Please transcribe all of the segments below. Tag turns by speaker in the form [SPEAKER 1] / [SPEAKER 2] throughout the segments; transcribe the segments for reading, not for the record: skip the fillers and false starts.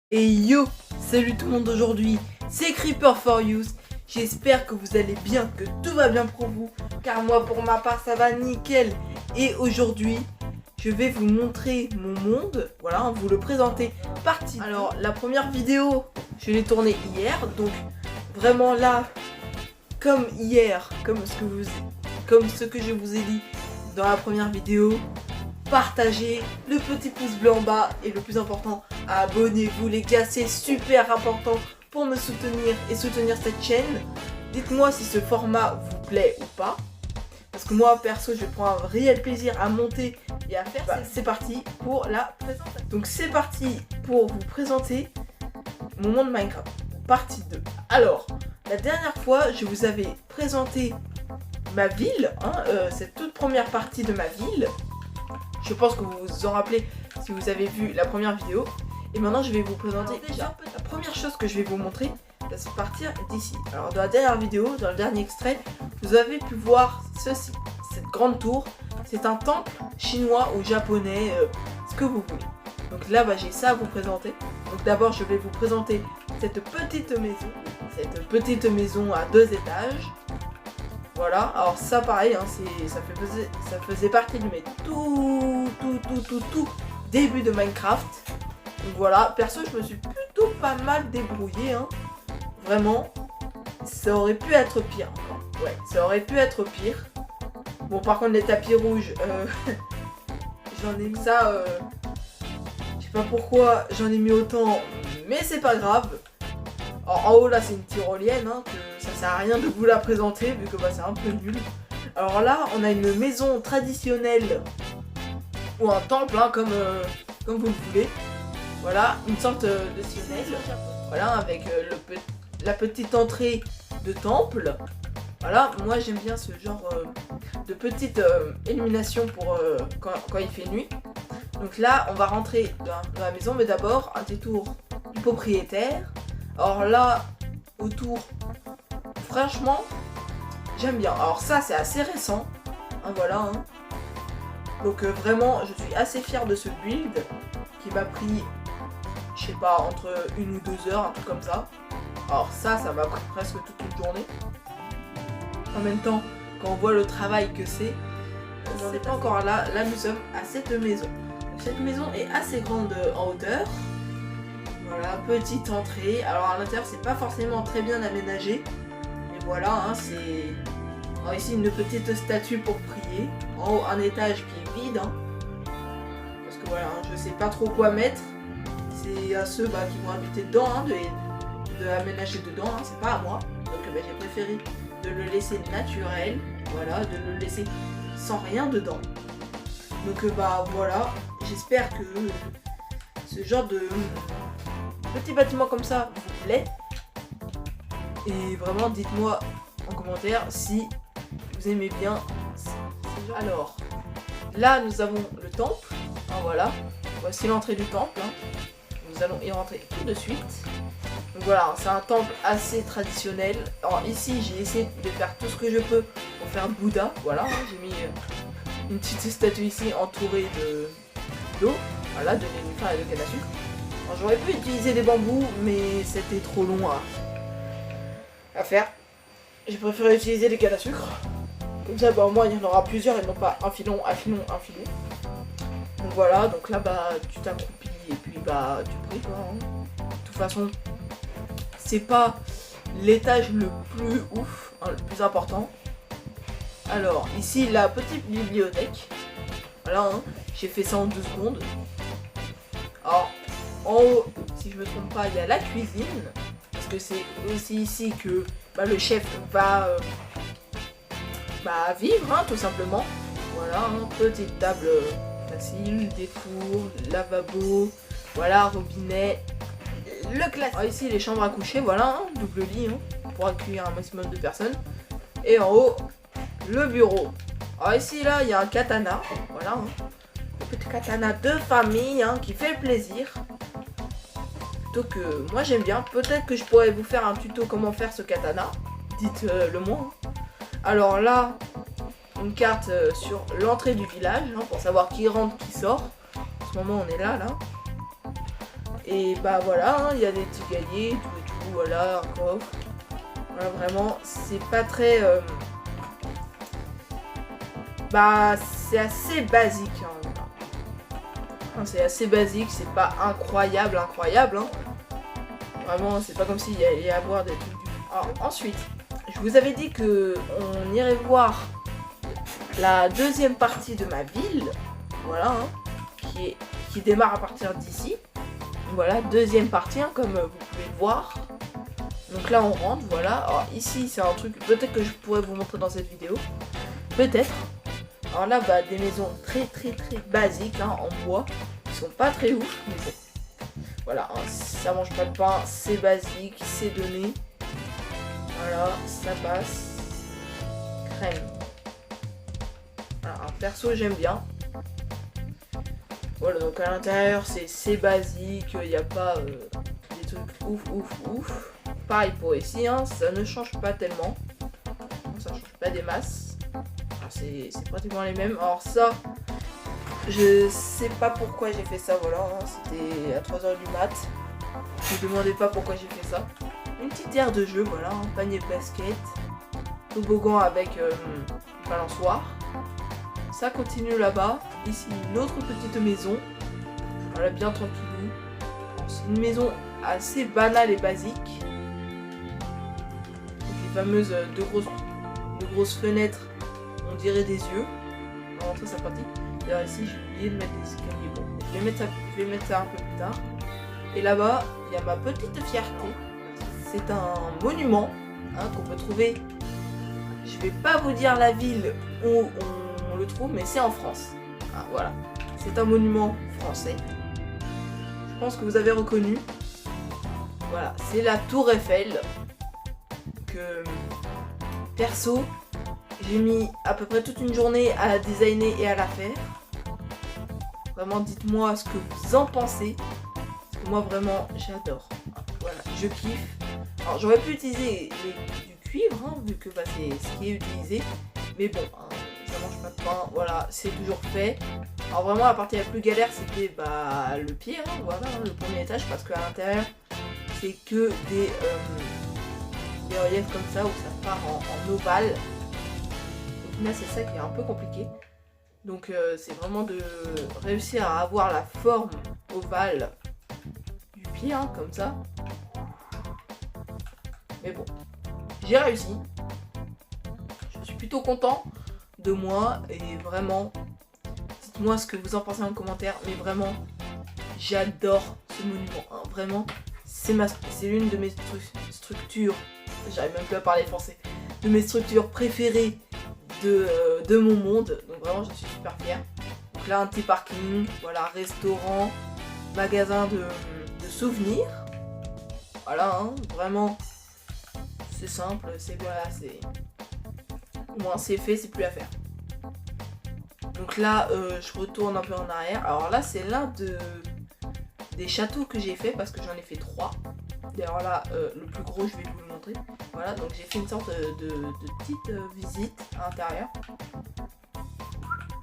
[SPEAKER 1] Et yo, salut tout le monde aujourd'hui, c'est Creeper4You. J'espère que vous allez bien, que tout va bien pour vous, car moi pour ma part ça va nickel. Et aujourd'hui, je vais vous montrer mon monde, voilà, vous le présenter partie. Alors la première vidéo, je l'ai tournée hier, donc vraiment là, comme hier, comme ce que je vous ai dit dans la première vidéo, partagez le petit pouce bleu en bas et le plus important, abonnez-vous les gars, c'est super important pour me soutenir et soutenir cette chaîne. Dites-moi si ce format vous plaît ou pas, parce que moi perso je prends un réel plaisir à monter et à faire. C'est parti pour la présentation. Donc c'est parti pour vous présenter mon monde Minecraft, partie 2. Alors, la dernière fois je vous avais présenté ma ville, cette toute première partie de ma ville. Je pense que vous vous en rappelez si vous avez vu la première vidéo. Et maintenant je vais vous présenter déjà la première chose que je vais vous montrer, ça se partir d'ici. Alors dans la dernière vidéo, dans le dernier extrait, vous avez pu voir ceci, cette grande tour. C'est un temple chinois ou japonais, ce que vous voulez. Donc là j'ai ça à vous présenter. Donc d'abord je vais vous présenter cette petite maison à 2 étages. Voilà, alors ça pareil, ça faisait partie de mes tout début de Minecraft. Donc voilà, perso je me suis plutôt pas mal débrouillé, vraiment. Ça aurait pu être pire encore. Ouais, ça aurait pu être pire. Bon par contre les tapis rouges, j'en ai mis ça, je sais pas pourquoi j'en ai mis autant, mais c'est pas grave. Alors, en haut là c'est une tyrolienne, que ça sert à rien de vous la présenter vu que c'est un peu nul. Alors là on a une maison traditionnelle ou un temple, comme vous le voulez. Voilà, une sorte de tunnel, voilà, avec la petite entrée de temple. Voilà, moi j'aime bien ce genre de petite illumination pour quand il fait nuit. Donc là on va rentrer dans la maison, mais d'abord un détour du propriétaire. Alors là, autour, franchement, j'aime bien. Alors ça, c'est assez récent. Voilà. Donc vraiment, je suis assez fière de ce build qui m'a pris, je sais pas, entre 1 ou 2 heures, un truc comme ça. Alors ça m'a pris presque toute une journée. En même temps, quand on voit le travail que c'est, on n'en est pas encore là. Là, nous sommes à cette maison. Donc, cette maison est assez grande en hauteur. Voilà, petite entrée. Alors à l'intérieur c'est pas forcément très bien aménagé. Mais voilà, c'est... Alors ici une petite statue pour prier. En haut un étage qui est vide. Parce que voilà, je sais pas trop quoi mettre. C'est à ceux qui vont habiter dedans, de aménager dedans, c'est pas à moi. Donc j'ai préféré de le laisser naturel. Voilà, de le laisser sans rien dedans. Donc voilà, j'espère que ce genre de petit bâtiment comme ça vous plaît. Et vraiment dites-moi en commentaire si vous aimez bien. Alors là nous avons le temple. Voilà, voici l'entrée du temple. Nous allons y rentrer tout de suite. Donc voilà, c'est un temple assez traditionnel. Alors ici j'ai essayé de faire tout ce que je peux pour faire Bouddha. Voilà, j'ai mis une petite statue ici entourée d'eau. Voilà, de nénuphars et de canne à sucre. J'aurais pu utiliser des bambous, mais c'était trop long à faire. J'ai préféré utiliser des cannes à sucre. Comme ça, au moins, il y en aura plusieurs et non pas un filon, un filon, un filon. Donc voilà, donc là, tu t'accroupis et puis tu pries, quoi. De toute façon, c'est pas l'étage le plus ouf, le plus important. Alors, ici, la petite bibliothèque. Voilà, j'ai fait ça en 2 secondes. Alors, en haut, si je me trompe pas, il y a la cuisine, parce que c'est aussi ici que le chef va vivre, tout simplement. Voilà, petite table facile, des fours, lavabo, voilà, robinet, le classique. Alors ici, les chambres à coucher, voilà, double lit, pour accueillir un maximum de personnes. Et en haut, le bureau. Alors ici, là, il y a un katana, voilà, un petit katana de famille, qui fait plaisir. Que moi j'aime bien. Peut-être que je pourrais vous faire un tuto comment faire ce katana. Dites-le moi. Alors là, une carte sur l'entrée du village, pour savoir qui rentre, qui sort. En ce moment on est là. Et bah voilà, hein, il y a des petits gaillets, tout et tout, voilà, un coffre. Voilà, vraiment, c'est pas très... Bah, c'est assez basique, hein. Enfin, c'est assez basique, c'est pas incroyable, hein. Vraiment, c'est pas comme s'il y allait y avoir des trucs... Alors, ensuite, je vous avais dit que on irait voir la deuxième partie de ma ville, voilà, hein, qui démarre à partir d'ici. Voilà, deuxième partie, hein, comme vous pouvez le voir. Donc là, on rentre, voilà. Alors ici, c'est un truc, peut-être que je pourrais vous montrer dans cette vidéo. Peut-être. Alors là, bah, des maisons très basiques, hein, en bois. Ils sont pas très ouf, mais bon. Voilà, hein, ça mange pas de pain, c'est basique, c'est donné. Voilà, ça passe. Crème. Voilà, un perso, j'aime bien. Voilà, donc à l'intérieur, c'est basique, il n'y a pas des trucs ouf. Pareil pour ici, hein, ça ne change pas tellement. Ça change pas des masses. C'est pratiquement les mêmes. Alors ça, je sais pas pourquoi j'ai fait ça, voilà. Hein, c'était à 3h du mat. Ne me demandez pas pourquoi j'ai fait ça. Une petite aire de jeu, voilà, un panier de basket. Toboggan avec balançoire. Ça continue là-bas. Ici, une autre petite maison. Voilà, bien tranquille. C'est une maison assez banale et basique. Les fameuses deux grosses fenêtres, on dirait des yeux. On va rentrer, ça pratique. D'ailleurs, ici, j'ai oublié de mettre des escaliers. Bon, je vais mettre ça un peu plus tard. Et là-bas, il y a ma petite fierté. C'est un monument, hein, qu'on peut trouver. Je vais pas vous dire la ville où on le trouve, mais c'est en France. Ah, voilà, c'est un monument français. Je pense que vous avez reconnu. Voilà, c'est la Tour Eiffel. Que perso, j'ai mis à peu près toute une journée à la designer et à la faire. Vraiment, dites-moi ce que vous en pensez. Parce que moi, vraiment, j'adore. Voilà, je kiffe. Alors, j'aurais pu utiliser du cuivre, hein, vu que bah, c'est ce qui est utilisé. Mais bon, hein, ça mange pas de pain. Voilà, c'est toujours fait. Alors vraiment, la partie la plus galère, c'était bah, le pire, hein, voilà, hein, le premier étage, parce qu'à l'intérieur, c'est que des reliefs comme ça, où ça part en ovale. Au final, c'est ça qui est un peu compliqué. Donc c'est vraiment de réussir à avoir la forme ovale du pied, hein, comme ça. Mais bon, j'ai réussi. Je suis plutôt content de moi et vraiment, dites-moi ce que vous en pensez en commentaire. Mais vraiment, j'adore ce monument. Hein. Vraiment, c'est l'une de mes structures. J'arrive même plus à parler français. De mes structures préférées de mon monde. Donc vraiment, je suis super fière. Donc là, un petit parking, voilà, restaurant, magasin de souvenirs. Voilà, hein, vraiment, c'est simple, c'est voilà, c'est... Au moins c'est fait, c'est plus à faire. Donc là, je retourne un peu en arrière. Alors là, c'est l'un des châteaux que j'ai fait parce que j'en ai fait 3. D'ailleurs là, le plus gros, je vais vous le montrer. Voilà, donc j'ai fait une sorte de petite visite à l'intérieur.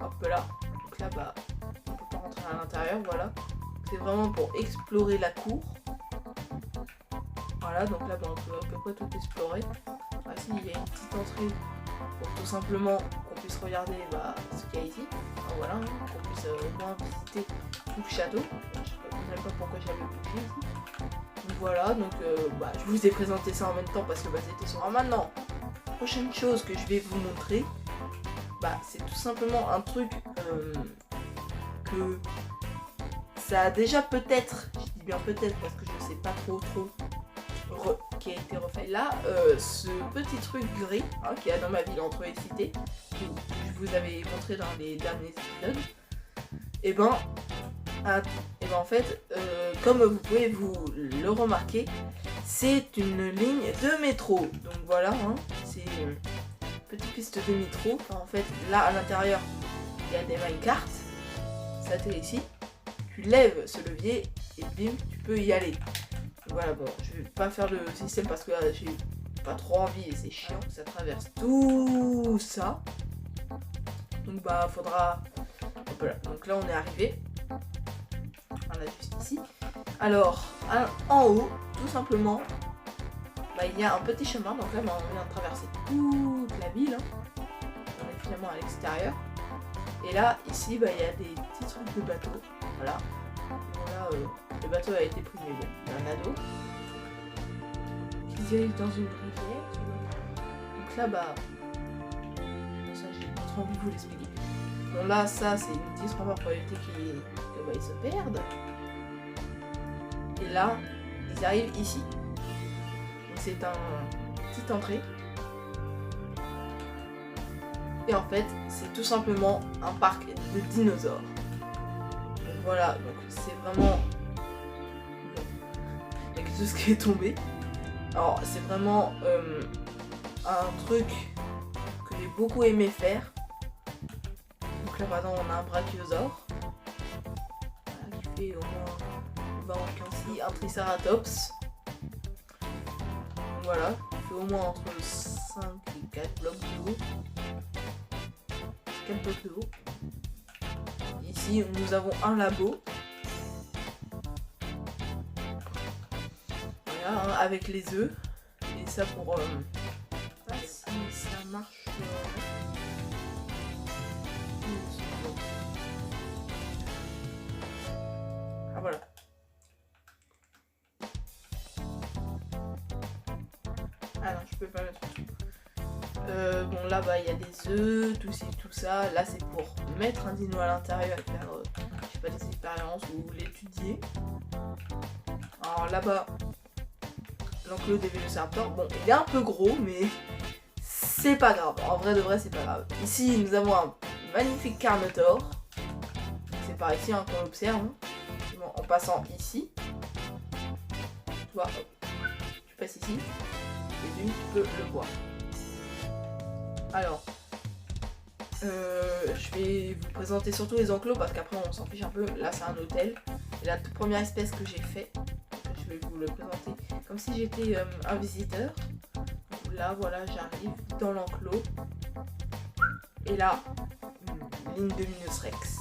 [SPEAKER 1] Hop là. Donc là, bah, on peut pas rentrer à l'intérieur, voilà. C'est vraiment pour explorer la cour. Voilà, donc là, bah, on peut à peu près tout explorer. Ah si, il y a une petite entrée pour tout simplement qu'on puisse regarder bah, ce qu'il y a ici. Alors, voilà, hein, qu'on puisse au moins visiter tout le château. Je ne sais pas pourquoi j'avais bougé ici. Donc voilà, donc bah, je vous ai présenté ça en même temps parce que bah, c'était sur... Alors maintenant, prochaine chose que je vais vous montrer, bah, c'est tout simplement un truc que ça a déjà peut-être, je dis bien peut-être parce que je sais pas trop qui a été refait là, ce petit truc gris hein, qu'il y a dans ma ville entre les cités, que je vous avais montré dans les derniers épisodes, et ben en fait, comme vous pouvez vous le remarquer, c'est une ligne de métro. Donc voilà, hein, c'est une petite piste de métro. Enfin, en fait, là à l'intérieur, il y a des minecarts. Ça t'est ici. Tu lèves ce levier et bim, tu peux y aller. Donc voilà, bon, je vais pas faire le système parce que là, j'ai pas trop envie et c'est chiant. Ça traverse tout ça. Donc bah, faudra... Hop là. Donc là, on est arrivé. Voilà, juste ici. Alors, en haut, tout simplement, bah, il y a un petit chemin. Donc là, bah, on vient de traverser toute la ville. Hein. On est finalement à l'extérieur. Et là, ici, bah, il y a des petits trucs de bateau. Voilà. Bon, là, le bateau a été pris, mais bon, il y en a d'autres. Qui dirigent dans une rivière. Donc là, bah, ça, j'ai pas trop envie de vous l'expliquer. Bon, là, ça, c'est une petite rampe pour éviter qu'ils se perdent. Et là, ils arrivent ici. Donc, c'est une petite entrée. Et en fait, c'est tout simplement un parc de dinosaures. Donc voilà, donc c'est vraiment... Il y a quelque chose qui est tombé. Alors, c'est vraiment un truc que j'ai beaucoup aimé faire. Donc là, par exemple, on a un brachiosaure. Voilà, qui fait au moins... ainsi un triceratops. Donc voilà, qui fait au moins entre 5 et 4 blocs de haut. 4 blocs de haut. Ici, nous avons un labo. Voilà, hein, avec les œufs. Et ça pour... si ça marche... Ah voilà. Ah non, je peux pas mettre tout. Bon là bah il y a des œufs, tout ça. Là c'est pour mettre un dino à l'intérieur et faire je sais pas, des expériences ou l'étudier. Alors là-bas, l'enclos des vélociraptors, bon il est un peu gros mais c'est pas grave. En vrai de vrai c'est pas grave. Ici nous avons un magnifique Carnotaure. C'est par ici hein, qu'on l'observe. Hein. Bon, en passant ici. Tu vois, hop, tu passes ici. Et tu peux le voir. Alors, je vais vous présenter surtout les enclos parce qu'après on s'en fiche un peu. Là c'est un hôtel. Et la toute première espèce que j'ai fait, je vais vous le présenter comme si j'étais un visiteur. Là voilà, j'arrive dans l'enclos. Et là, l'Indominus Rex.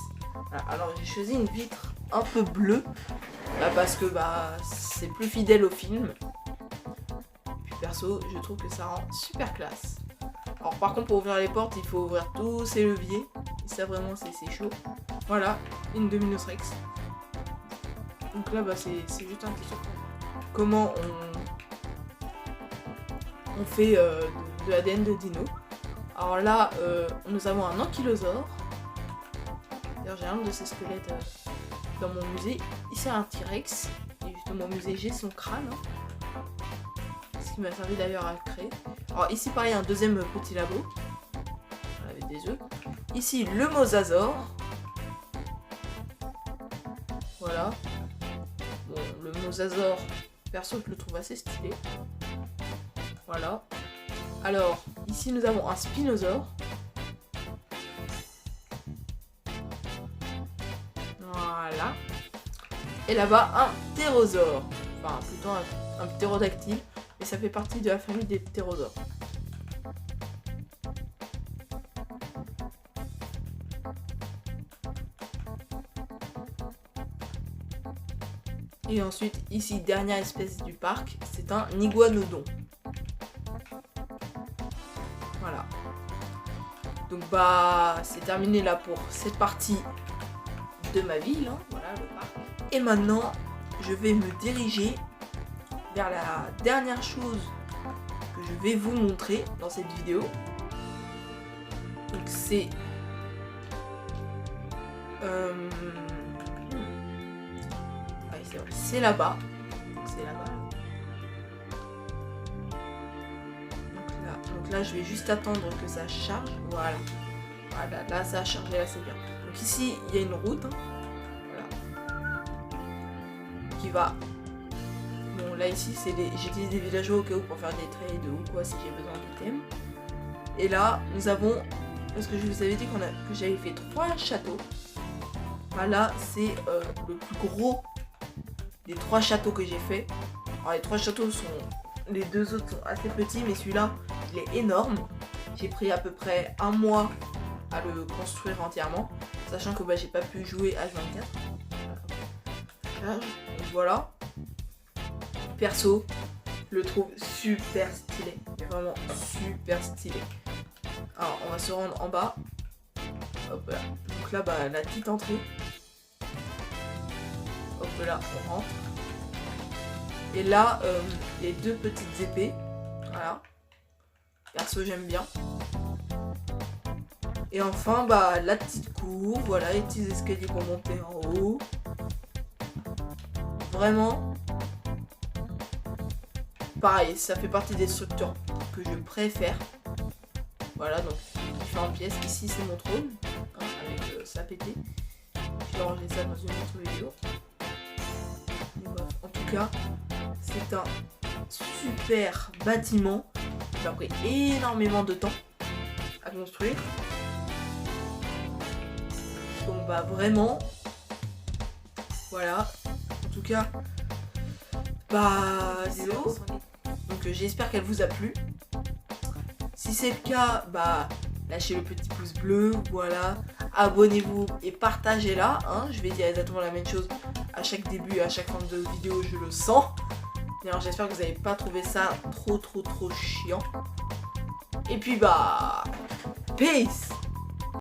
[SPEAKER 1] Voilà. Alors j'ai choisi une vitre un peu bleue parce que bah, c'est plus fidèle au film. Puis perso, je trouve que ça rend super classe. Alors par contre pour ouvrir les portes il faut ouvrir tous ces leviers. Et ça vraiment c'est chaud. Voilà, Indominus Rex. Donc là bah, c'est juste un question. Comment on fait de l'ADN de dino. Alors là nous avons un ankylosaure. D'ailleurs j'ai un de ces squelettes dans mon musée. Ici un T-Rex. Et juste dans mon musée j'ai son crâne. Ce qui m'a servi d'ailleurs à le créer. Alors ici pareil un deuxième petit labo avec des œufs. Ici le mosasaure. Voilà. Bon le mosasaure, perso je le trouve assez stylé. Voilà. Alors ici nous avons un spinosaure. Voilà. Et là-bas un ptérosaure. Enfin plutôt un ptérodactyle. Et ça fait partie de la famille des ptérosaures. Et ensuite, ici, dernière espèce du parc, c'est un iguanodon. Voilà. Donc bah, c'est terminé là pour cette partie de ma ville. Hein. Voilà le parc. Et maintenant, je vais me diriger vers la dernière chose que je vais vous montrer dans cette vidéo. Donc c'est c'est là-bas. C'est là-bas. Donc là je vais juste attendre que ça charge. Voilà. Voilà, là ça a chargé, là c'est bien. Donc ici il y a une route. Hein. Voilà. Qui va. Bon là ici c'est j'utilise des villageois au cas où pour faire des trades ou quoi si j'ai besoin d'items. Et là nous avons, parce que je vous avais dit que j'avais fait 3 châteaux. Voilà c'est le plus gros des 3 châteaux que j'ai fait. Alors les 3 châteaux sont, les 2 autres sont assez petits mais celui-là il est énorme. J'ai pris à peu près 1 mois à le construire entièrement, sachant que bah, j'ai pas pu jouer H24. Donc voilà. Perso, je le trouve super stylé. Mais vraiment super stylé. Alors, on va se rendre en bas. Hop là. Donc là, bah, la petite entrée. Hop là, on rentre. Et là, les deux petites épées. Voilà. Perso, j'aime bien. Et enfin, bah, la petite cour. Voilà, les petits escaliers pour monter en haut. Vraiment. Pareil, ça fait partie des structures que je préfère. Voilà, donc différentes pièces. Ici, c'est mon trône. Hein, avec sa pété. Je vais ranger ça dans une autre vidéo. En tout cas, c'est un super bâtiment qui m'a pris énormément de temps à construire. Donc bah vraiment, voilà. En tout cas, bah zéro. Donc j'espère qu'elle vous a plu. Si c'est le cas, bah lâchez le petit pouce bleu, voilà. Abonnez-vous et partagez-la. Hein. Je vais dire exactement la même chose à chaque début et à chaque fin de vidéo, je le sens. Alors j'espère que vous n'avez pas trouvé ça trop chiant. Et puis bah, peace.